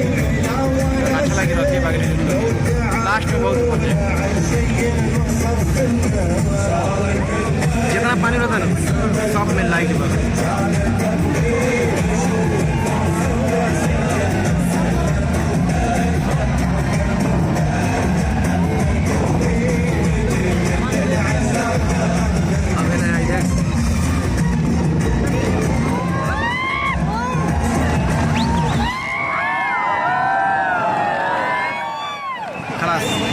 अच्छा लगी रही लास्ट में बहुत जितना पानी रहता है ना सब में लाइट